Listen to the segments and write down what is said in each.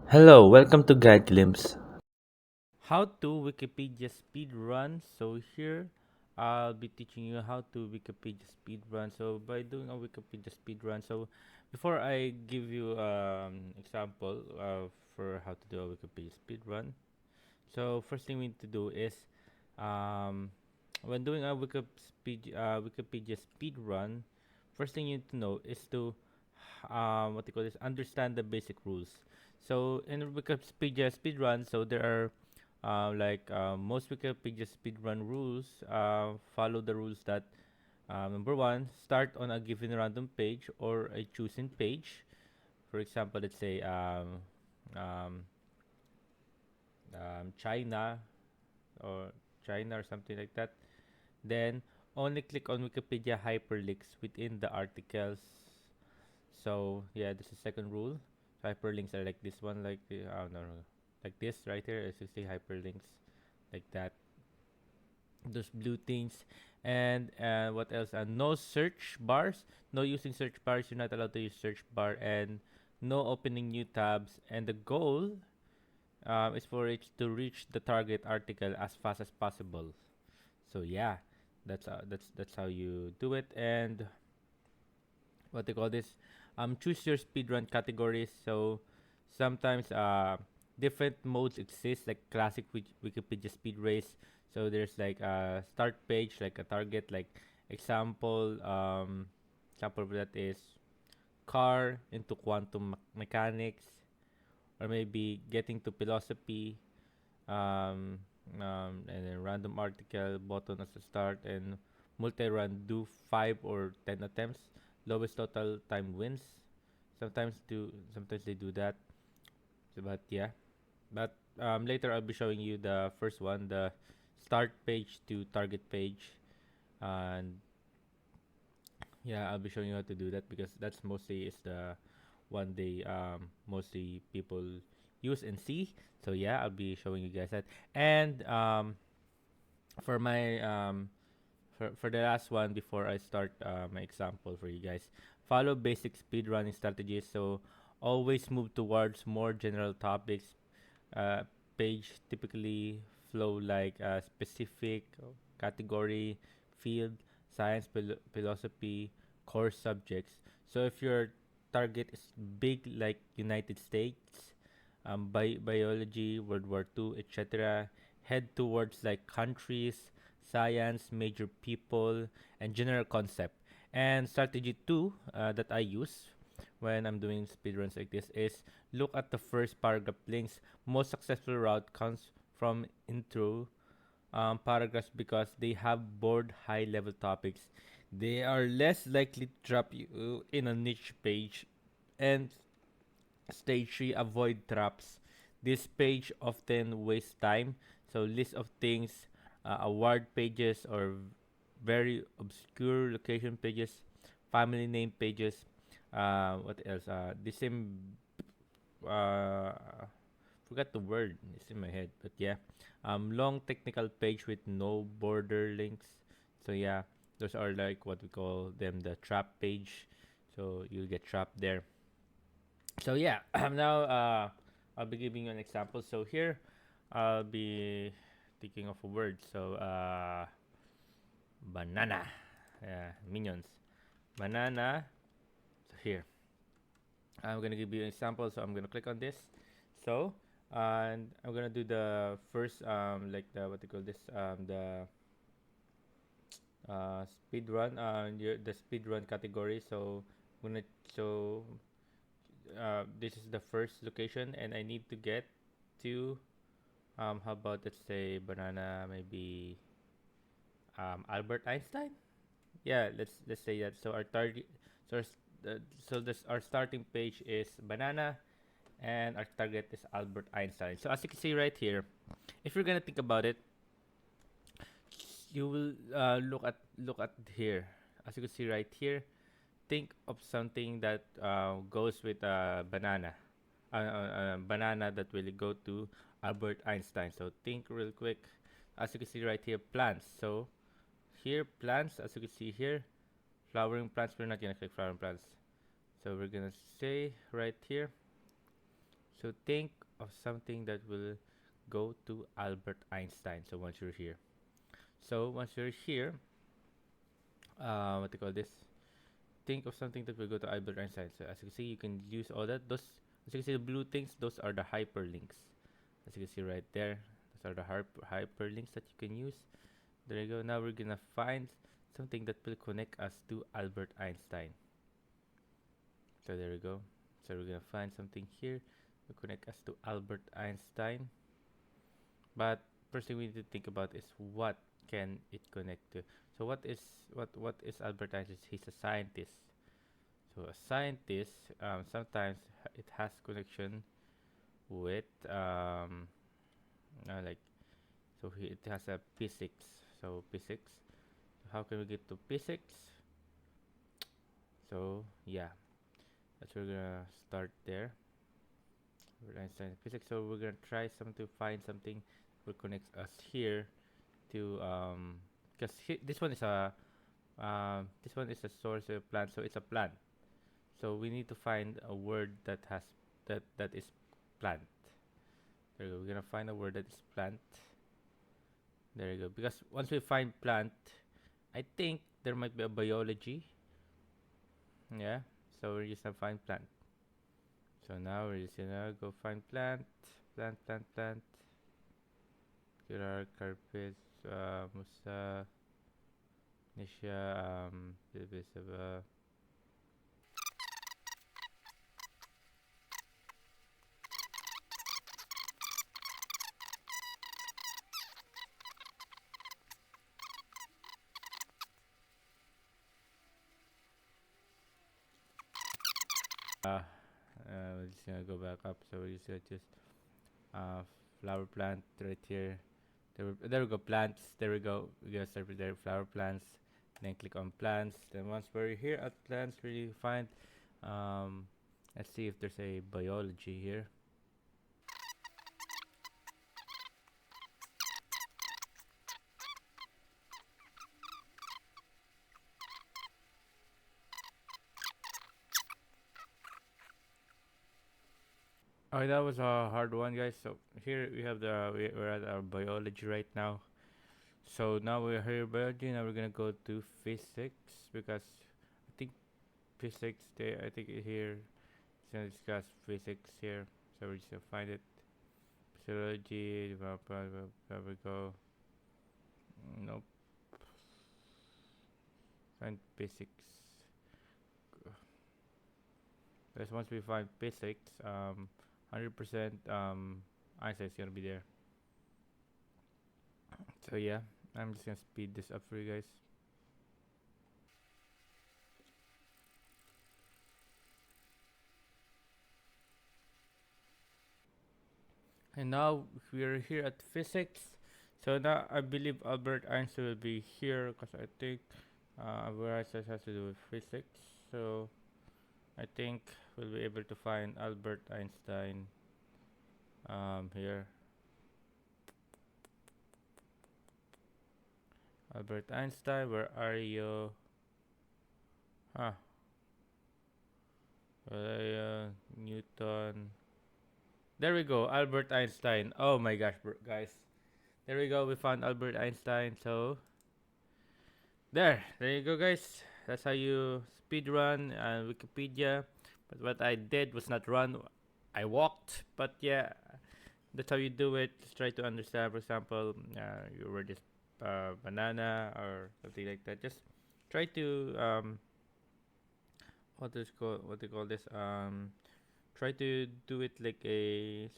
Hello, welcome to Guide Glimpse. How to Wikipedia speedrun. So here I'll be teaching you how to Wikipedia speedrun. So by doing a Wikipedia speedrun, so before I give you example for how to do a Wikipedia speedrun, so first thing we need to do is um, when doing a Wikipedia speedrun, first thing you need to know is to what they call this understand the basic rules. So in Wikipedia speedrun, so there are most Wikipedia speedrun rules follow the rules that number one, start on a given random page or a chosen page. For example, let's say um, China or China or something like that. Then only click on Wikipedia hyperlinks within the articles. So yeah, this is second rule. Hyperlinks are like this one, like no, like this right here. As you see, hyperlinks like that. Those blue things, and what else? No search bars. No using search bars. You're not allowed to use search bar, and no opening new tabs. And the goal is for it to reach the target article as fast as possible. So yeah, that's how you do it. And what they call this choose your speedrun categories. So sometimes different modes exist, like classic Wikipedia speed race. So there's like a start page, like a target, like example of that is car into quantum mechanics, or maybe getting to philosophy, um, and then random article button as a start, and multi-run do 5 or 10 attempts. Lowest total time wins. Sometimes they do that. But yeah. But later I'll be showing you the first one, the start page to target page, and yeah, I'll be showing you how to do that because that's mostly is the one they mostly people use and see. So yeah, I'll be showing you guys that. And for my for the last one before I start my example for you guys, follow basic speedrunning strategies. So always move towards more general topics. Uh, Page typically flow like a specific category, field, science, philosophy, core subjects. So if your target is big like United States, biology, World War II, etc., head towards like countries, science, major people, and general concept. And strategy two that I use when I'm doing speedruns like this is look at the first paragraph links. Most successful route comes from intro paragraphs because they have broad high level topics. They are less likely to trap you in a niche page. And stage 3, avoid traps. This page often wastes time. So list of things, award pages or very obscure location pages, family name pages. What else? The same. Forgot the word. It's in my head, but yeah. Long technical page with no border links. So yeah, those are like what we call them the trap page. So you'll get trapped there. So yeah, now I'll be giving you an example. So here I'll be thinking of a word. So banana. Yeah, minions. Banana. So here I'm gonna give you an example. So I'm gonna click on this. So and I'm gonna do the first like the what do you call this speed run the speed run category. So I'm gonna so this is the first location, and I need to get to how about let's say banana, maybe Albert Einstein. Yeah, let's say that. So our target, so so this our starting page is banana, and our target is Albert Einstein. So as you can see right here, if you're gonna think about it, you will look at here. As you can see right here, think of something that goes with a banana, banana that will go to Albert Einstein. So think real quick. As you can see right here, plants. So here, plants. As you can see here, flowering plants. We're not gonna click flowering plants. So we're gonna say right here. So think of something that will go to Albert Einstein. So once you're here, what do you call this? Think of something that will go to Albert Einstein. So as you can see, you can use all that. Those, as you can see, the blue things, those are the hyperlinks. As you can see right there, those are the hyperlinks that you can use. There you go. Now we're gonna find something that will connect us to Albert Einstein. So there we go. So we're gonna find something here to connect us to Albert Einstein. But first thing we need to think about is what can it connect to. So what is Albert Einstein? He's a scientist. So a scientist, sometimes it has connection with like, so it has a physics. So physics. So how can we get to physics? So yeah, that's where we're gonna start there. With Einstein physics. So we're gonna try to find something that connects us here to because this one is a source of plant, so it's a plant. So we need to find a word that has that is plant. There you go. We're gonna find a word that is plant. There you go. Because once we find plant, I think there might be a biology. Yeah. So we're just gonna find plant. So now we're just gonna go find plant, plant. Curar, carpet, musa, nisha, divisible. We're just gonna go back up. So we're just gonna choose uh, flower plant right here. There we go, plants. There we go. We're gonna start with there, flower plants. Then click on plants. Then once we're here at plants, we find. Um, let's see if there's a biology here. Oh, that was a hard one, guys. So here we have we're at our biology right now. So now we're here biology. Now we're gonna go to physics because I think physics. I think here it's gonna discuss physics here. So we're just gonna find it. Physiology. There we go. Nope. Find physics. Because once we find physics, 100% Einstein's gonna be there. So yeah, I'm just gonna speed this up for you guys. And now we're here at physics. So now I believe Albert Einstein will be here because I think Albert Einstein has to do with physics. So I think we'll be able to find Albert Einstein here. Albert Einstein, where are you? Huh. Newton. There we go, Albert Einstein. Oh my gosh, guys. There we go, we found Albert Einstein. So, there you go, guys. That's how you speedrun Wikipedia. But what I did was not run, I walked. But yeah, that's how you do it. Just try to understand, for example, you were this banana or something like that. Just try to, what do you call this? Try to do it like a,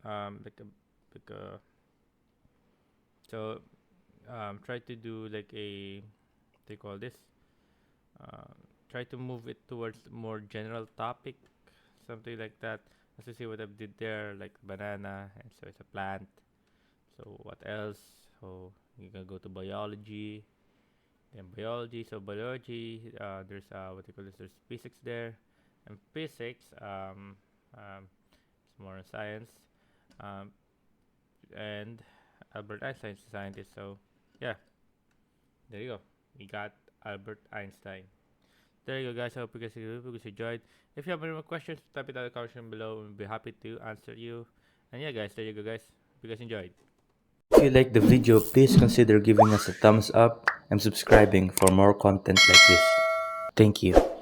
like a, like a, so, try to do like a, what do you call this? Uh, Try to move it towards more general topic, something like that. As you see what I did there, like banana, and so it's a plant. So what else? So you can go to biology, then biology. So biology, there's what you call this? There's physics there, and physics, it's more science, um, and Albert Einstein's a scientist. So yeah, there you go. We got Albert Einstein. There you go, guys. I hope you guys enjoyed. If you have any more questions, type it down in the comment section below. We'll be happy to answer you. And yeah, guys, there you go, guys. Hope you guys enjoyed. If you like the video, please consider giving us a thumbs up and subscribing for more content like this. Thank you.